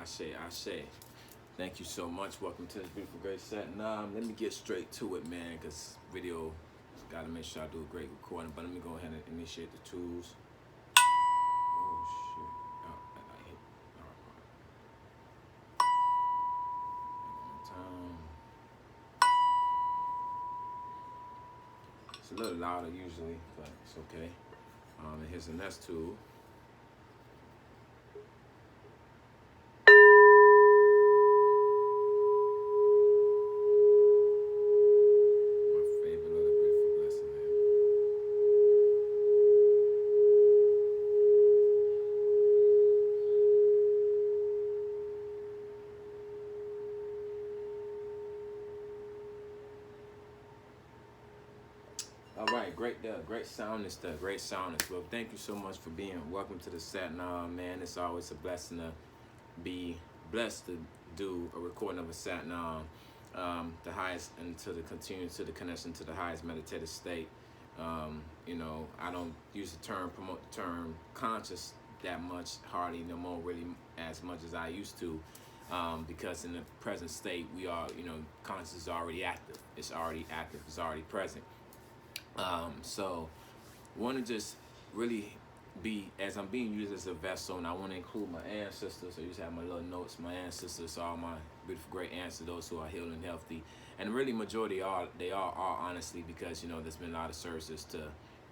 Ashe, Ashe. Thank you so much. Welcome to this beautiful, great set. Let me get straight to it, man, because video, got to make sure I do a great recording. But let me go ahead and initiate the tools. Oh, shit. Oh, I hit. All right. One time. It's a little louder usually, but it's okay. And here's the next tool. All right, great sound and stuff, great sound and stuff. Thank you so much for being. Welcome to the set. Man, it's always a blessing to be blessed to do a recording of a sat the highest and to the continue to the connection to the highest meditative state. You know, I don't use the term, promote the term conscious that much, hardly no more really as much as I used to. Because in the present state, we are, conscious is already active. It's already active. It's already present. So want to just really be, as I'm being used as a vessel, and I want to include my ancestors. So you just have my little notes, my ancestors, all my beautiful great ancestors, those who are healed and healthy, and really majority are honestly, because there's been a lot of services to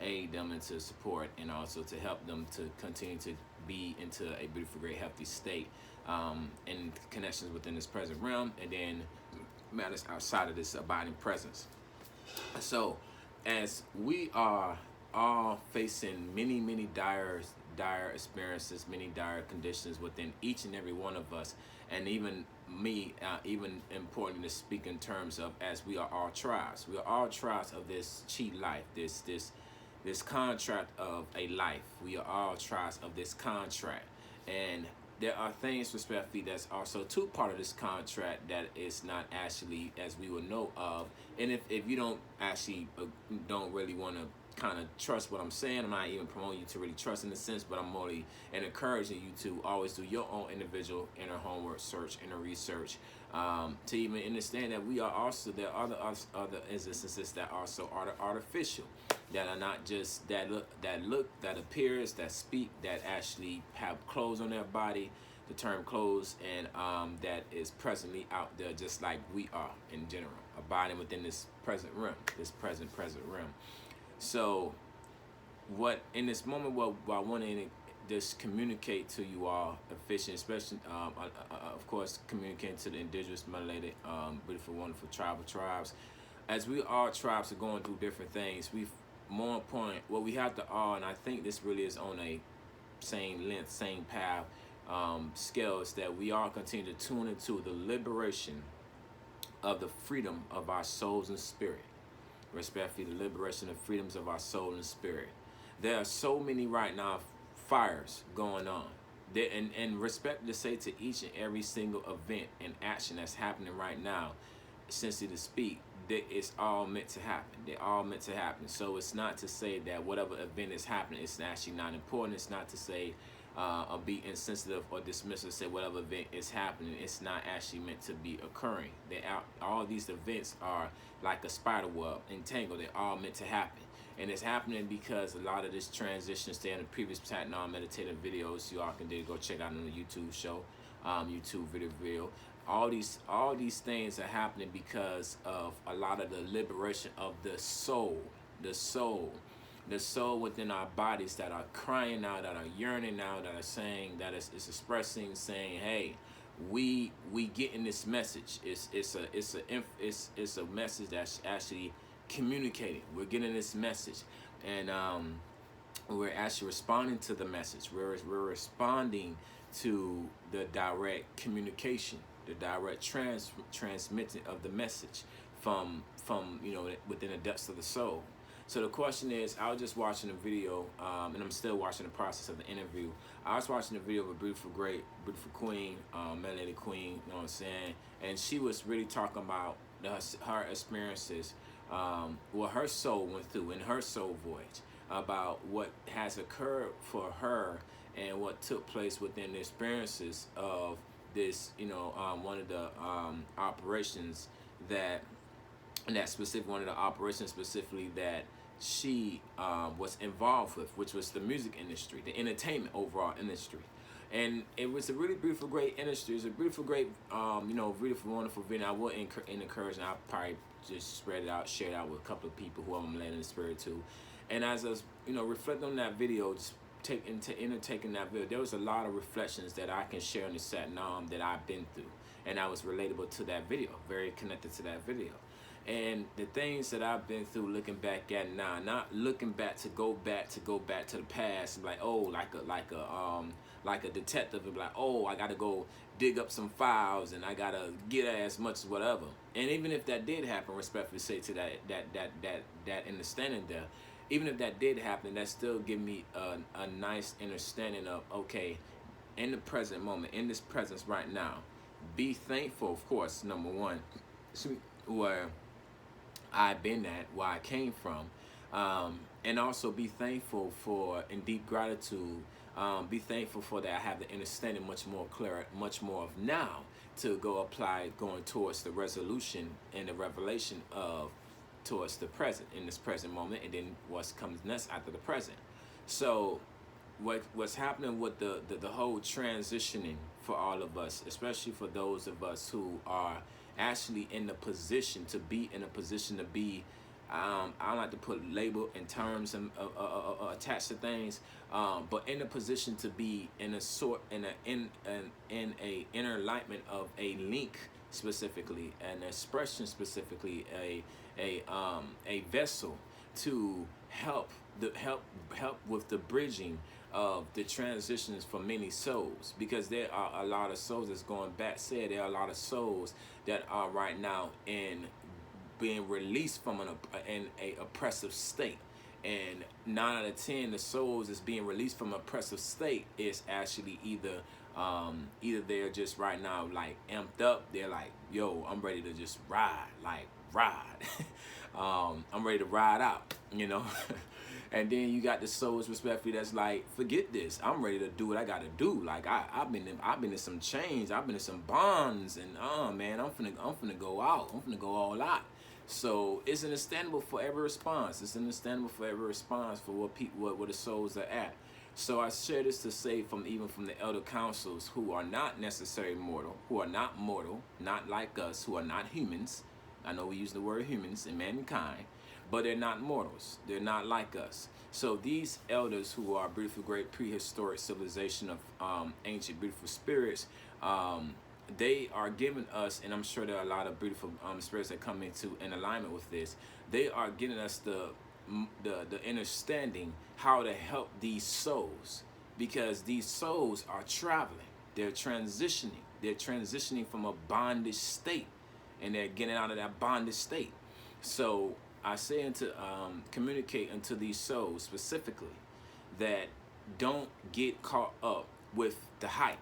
aid them and to support and also to help them to continue to be into a beautiful great healthy state, and connections within this present realm, and then matters outside of this abiding presence. So as we are all facing many dire experiences, many dire conditions within each and every one of us, and even me, even important to speak in terms of, as we are all tribes. We are all tribes of this chi life, this contract of a life. We are all tribes of this contract, and there are things, respectfully, that's also two part of this contract that is not actually, as we will know of. And if you don't actually don't really want to kind of trust what I'm saying, I'm not even promoting you to really trust in the sense, but I'm only and encouraging you to always do your own individual inner homework, search, inner research, to even understand that we are also, there are other instances that also are artificial, that are not just that appears, that speak, that actually have clothes on their body, the term clothes, and that is presently out there, just like we are in general, abiding within this present realm, this present realm. So what in this moment, what I want to just communicate to you all, efficient, especially of course communicating to the indigenous, melanated, beautiful, wonderful tribes, as we all tribes are going through different things. More important, what we have to all, and I think this really is on a same length, same path, scales, that we all continue to tune into the liberation of the freedom of our souls and spirit. Respectfully, the liberation and freedoms of our soul and spirit. There are so many right now fires going on. And respect to say to each and every single event and action that's happening right now, essentially to speak, that it's all meant to happen. They're all meant to happen. So it's not to say that whatever event is happening, it's actually not important. It's not to say or be insensitive or dismissive, say whatever event is happening, it's not actually meant to be occurring. All these events are like a spider web, entangled. They're all meant to happen. And it's happening because a lot of this transition, stay in the previous meditative videos, you all can go check out on the YouTube show, YouTube video. All these things are happening because of a lot of the liberation of the soul within our bodies, that are crying out, that are yearning out, that are saying, that is expressing, saying, hey, we getting this message. It's a message that's actually communicating. We're getting this message, and we're actually responding to the message. We're responding to the direct communication, the direct transmitting of the message from within the depths of the soul. So the question is, I was just watching a video, and I'm still watching the process of the interview. I was watching a video of a beautiful queen, melanated queen, you know what I'm saying? And she was really talking about her experiences, what her soul went through in her soul voyage, about what has occurred for her and what took place within the experiences of this, one of the operations that, and that specific one of the operations specifically that she was involved with, which was the music industry, the entertainment overall industry. And it was a really beautiful, great industry. It's a beautiful, great, beautiful, wonderful video. I would encourage, and I'll probably just spread it out, share it out with a couple of people who I'm led in the spirit to. And as I was, reflecting on that video, just taking that video, there was a lot of reflections that I can share in the Satnam that I've been through. And I was relatable to that video, very connected to that video. And the things that I've been through, looking back at now, not looking back to go back to the past, like, oh, like a detective, and like, oh, I gotta go dig up some files and I gotta get as much as whatever. And even if that did happen, respectfully say to that understanding there, even if that did happen, that still give me a nice understanding of, okay, in the present moment, in this presence right now, be thankful, of course, number one, where I've been at, where I came from, and also be thankful for, in deep gratitude, be thankful for that I have the understanding much more clear, much more of now to go apply going towards the resolution and the revelation of towards the present, in this present moment, and then what comes next after the present. So what's happening with the whole transitioning for all of us, especially for those of us who are actually in the position to be I don't like to put label and terms and attached to things, but in a position to be in a inner-lightmen of a link specifically, an expression specifically, a vessel to help with the bridging of the transitions for many souls, because there are a lot of souls that's going back. There are a lot of souls that are right now in being released from an oppressive state, and 9 out of 10 the souls that's being released from an oppressive state is actually either they're just right now like amped up, they're like, yo, I'm ready to just ride I'm ready to ride out, and then you got the souls respectfully that's like, forget this, I'm ready to do what I gotta do. Like I've been in some chains, I've been in some bonds, and man, I'm finna go out, I'm finna go all out. So it's understandable for every response. It's understandable for every response for where the souls are at. So I share this to say, even from the elder councils who are not necessarily mortal, who are not mortal, not like us, who are not humans. I know we use the word humans and mankind, but they're not mortals. They're not like us. So these elders who are beautiful, great prehistoric civilization of ancient, beautiful spirits, they are giving us, and I'm sure there are a lot of beautiful spirits that come in alignment with this. They are giving us the understanding how to help these souls, because these souls are traveling. They're transitioning from a bondage state, and they're getting out of that bondage state. So I say to communicate unto these souls specifically that don't get caught up with the hype.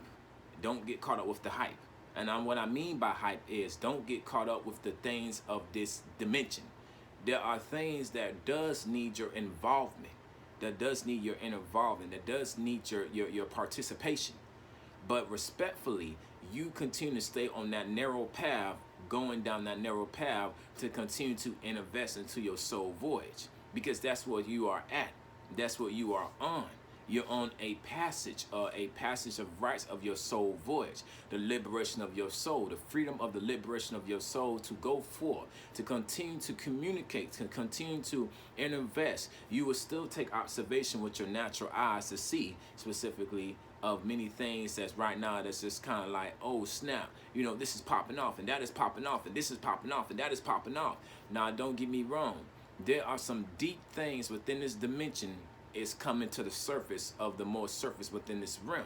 Don't get caught up with the hype. And what I mean by hype is, don't get caught up with the things of this dimension. There are things that does need your involvement, that does need your involvement, that does need your participation. But respectfully, you continue to stay on that narrow path, going down that narrow path to continue to invest into your soul voyage, because that's what you are at. That's what you are on. You're on a passage of rights of your soul voyage, the liberation of your soul, the freedom of the liberation of your soul to go forth, to continue to communicate, to continue to invest. You will still take observation with your natural eyes to see specifically of many things that's right now that's just kind of like, oh snap, this is popping off and that is popping off and this is popping off and that is popping off. Now, don't get me wrong. There are some deep things within this dimension is coming to the surface of the more surface within this realm.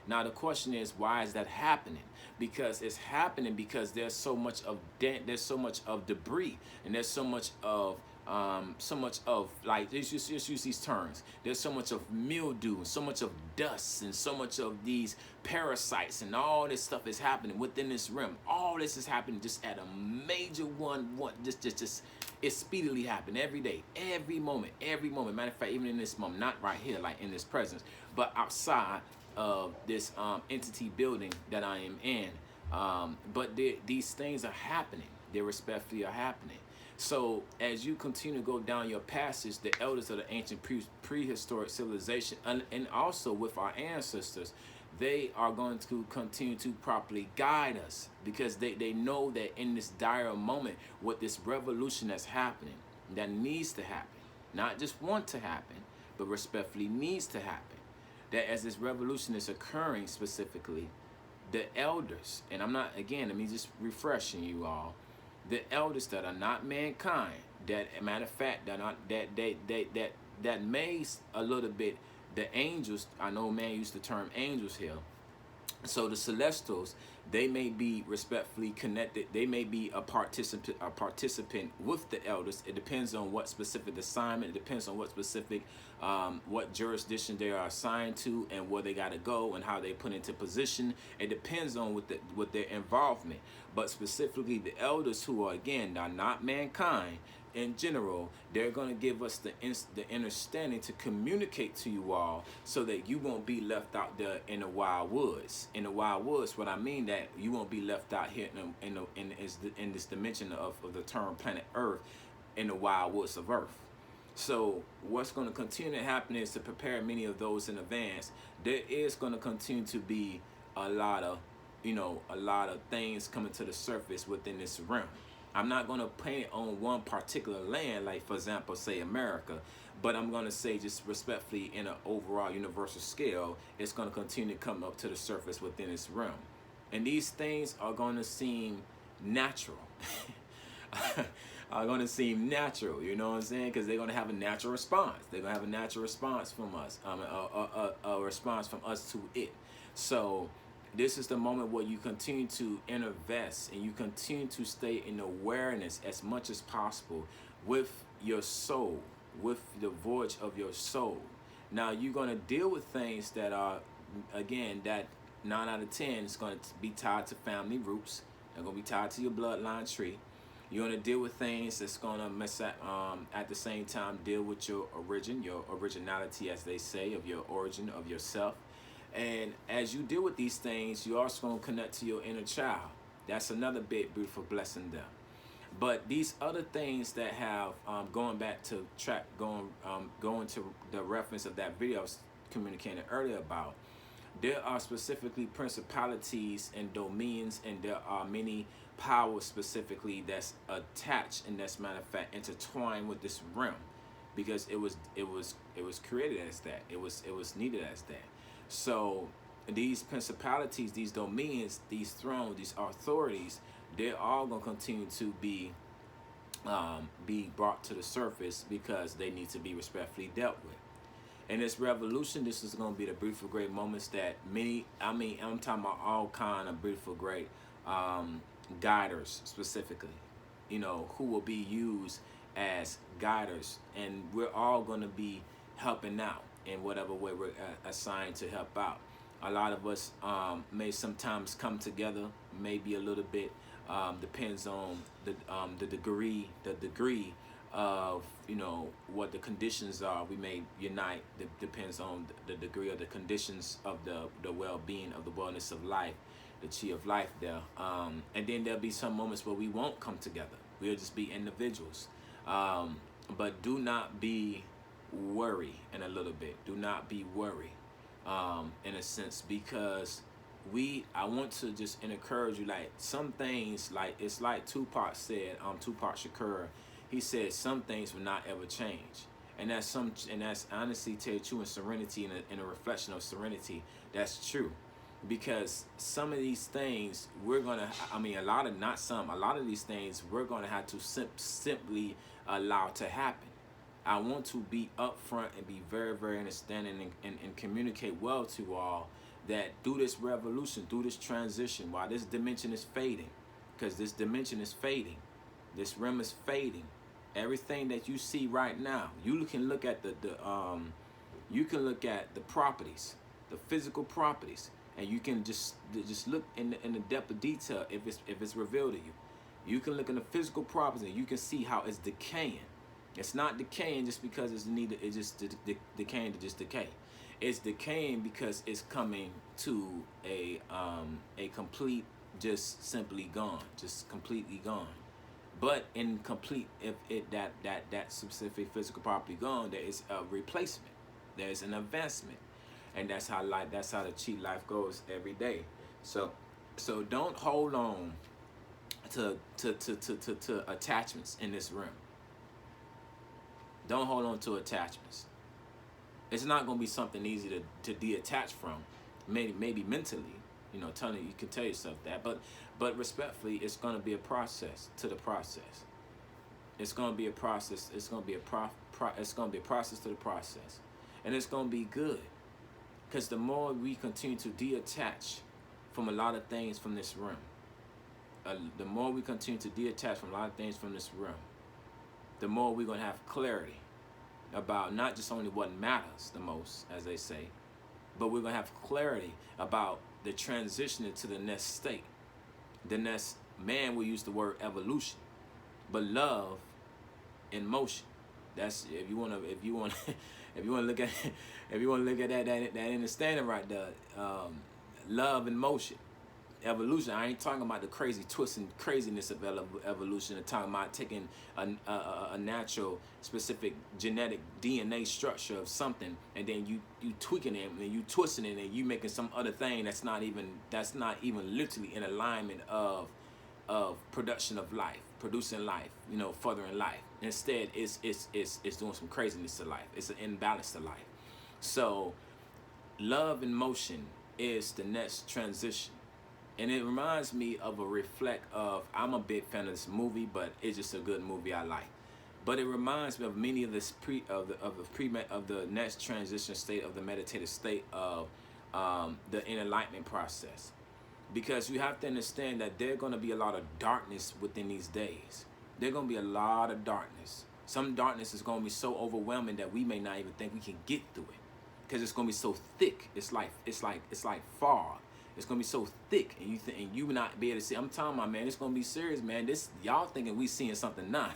Now the question is, why is that happening? Because it's happening because there's so much of debris, and there's so much of like, let's just use these terms. There's so much of mildew, so much of dust, and so much of these parasites, and all this stuff is happening within this realm. All this is happening just at a major just it's speedily happening every day, every moment. Matter of fact, even in this moment, not right here, like in this presence, but outside, of this entity building that I am in. But these things are happening. They respectfully are happening. So as you continue to go down your passage, the elders of the ancient prehistoric civilization, and also with our ancestors, they are going to continue to properly guide us, because they know that in this dire moment, with this revolution that's happening, that needs to happen, not just want to happen, but respectfully needs to happen, that as this revolution is occurring specifically, the elders, and I'm not, again, let me just refreshing you all, the elders that are not mankind, that, matter of fact, that are, that may a little bit, the angels, I know man used the term angels here, so the celestials, they may be respectfully connected. They may be a participant with the elders. It depends on what specific assignment. It depends on what specific, what jurisdiction they are assigned to, and where they got to go, and how they put into position. It depends on what their involvement. But specifically, the elders, who are, again, are not mankind, in general, they're going to give us the understanding to communicate to you all, so that you won't be left out there in the wild woods. In the wild woods, what I mean, that you won't be left out here in this dimension of the term planet Earth, in the wild woods of Earth. So what's going to continue to happen is, to prepare many of those in advance, there is going to continue to be a lot of things coming to the surface within this realm. I'm not going to paint it on one particular land, like, for example, say America, but I'm going to say, just respectfully, in an overall universal scale, it's going to continue to come up to the surface within this realm. And these things are going to seem natural. Are going to seem natural, you know what I'm saying? Because they're going to have a natural response. They're going to have a natural response from us, a response from us to it. So this is the moment where you continue to invest, and you continue to stay in awareness as much as possible with your soul, with the voyage of your soul. Now, you're going to deal with things that are, again, that 9 out of 10 is going to be tied to family roots. They're going to be tied to your bloodline tree. You're going to deal with things that's going to at the same time deal with your originality, as they say, of your origin, of yourself. And as you deal with these things, you're also going to connect to your inner child. That's another big, beautiful blessing there. But these other things that have, going to the reference of that video I was communicating earlier about, there are specifically principalities and dominions, and there are many powers specifically that's attached, and that's, matter of fact, intertwined with this realm, because it was created as that. It was needed as that. So these principalities, these dominions, these thrones, these authorities, they're all going to continue to be brought to the surface, because they need to be respectfully dealt with. In this revolution, this is going to be the beautiful, great moments that I'm talking about all kind of beautiful, great guiders specifically, who will be used as guiders, and we're all going to be helping out in whatever way we're assigned to help out. A lot of us may sometimes come together, maybe a little bit, depends on the degree of what the conditions are. We may unite. Depends on the degree of the conditions of the well-being, of the wellness of life, the chi of life there. And then there'll be some moments where we won't come together. We'll just be individuals. But do not be worry in a little bit. Do not be worried in a sense, because I want to just encourage you, like, some things, like, it's like Tupac said, Tupac Shakur, he said some things will not ever change. And that's honestly, tell you true, in serenity, in a reflection of serenity, that's true. Because some of these things we're gonna, a lot of these things we're gonna have to simply allow to happen. I want to be upfront and be very, very understanding, and communicate well to you all, that through this revolution, through this transition, while this dimension is fading, because this dimension is fading, this realm is fading. Everything that you see right now, you can look at the properties, the physical properties, and you can just look in the depth of detail if it's revealed to you. You can look in the physical properties, and you can see how it's decaying. It's not decaying just because it's needed. It's just decaying to just decay. It's decaying because it's coming to a complete, just simply gone, just completely gone. But in complete, if it that specific physical property gone, there is a replacement. There's an advancement, and that's how life. That's how the chi life goes every day. So, don't hold on to attachments in this realm. Don't hold on to attachments. It's not going to be something easy to detach from. Maybe mentally, telling you can tell yourself that, but respectfully, it's going to be a process to the process. It's going to be a process. It's going to be it's going to be a process to the process, and it's going to be good, because the more we continue to detach from a lot of things from this realm, the more we continue to detach from a lot of things from this realm, the more we're going to have clarity about not just only what matters the most, as they say, but we're going to have clarity about the transition into the next state. The next, man will use the word evolution, but love in motion. That's, if you want to look at that understanding right there, love in motion. Evolution. I ain't talking about the crazy twists and craziness of evolution. I'm talking about taking a natural, specific genetic DNA structure of something, and then you tweaking it and you twisting it and you making some other thing that's not even literally in alignment of production of life, producing life, furthering life. Instead, it's doing some craziness to life. It's an imbalance to life. So, love in motion is the next transition. And it reminds me of a reflect of, I'm a big fan of this movie, but it's just a good movie I like. But it reminds me of many of this of the next transition state of the meditative state of the inner-lightmen process. Because you have to understand that there's going to be a lot of darkness within these days. There's going to be a lot of darkness. Some darkness is going to be so overwhelming that we may not even think we can get through it, because it's going to be so thick. It's like fog. It's gonna be so thick, and you will not be able to see. I'm talking about, man, it's gonna be serious, man. This, y'all thinking we seeing something now.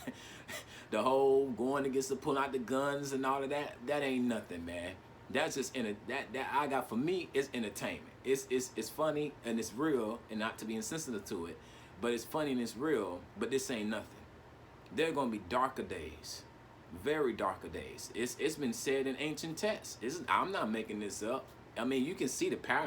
The whole going against the pull out the guns and all of that ain't nothing, man. That's just that I got, for me, it's entertainment. It's funny and it's real, and not to be insensitive to it, but it's funny and it's real. But this ain't nothing. There are gonna be darker days, very darker days. It's been said in ancient texts. I'm not making this up. I mean, you can see the pattern.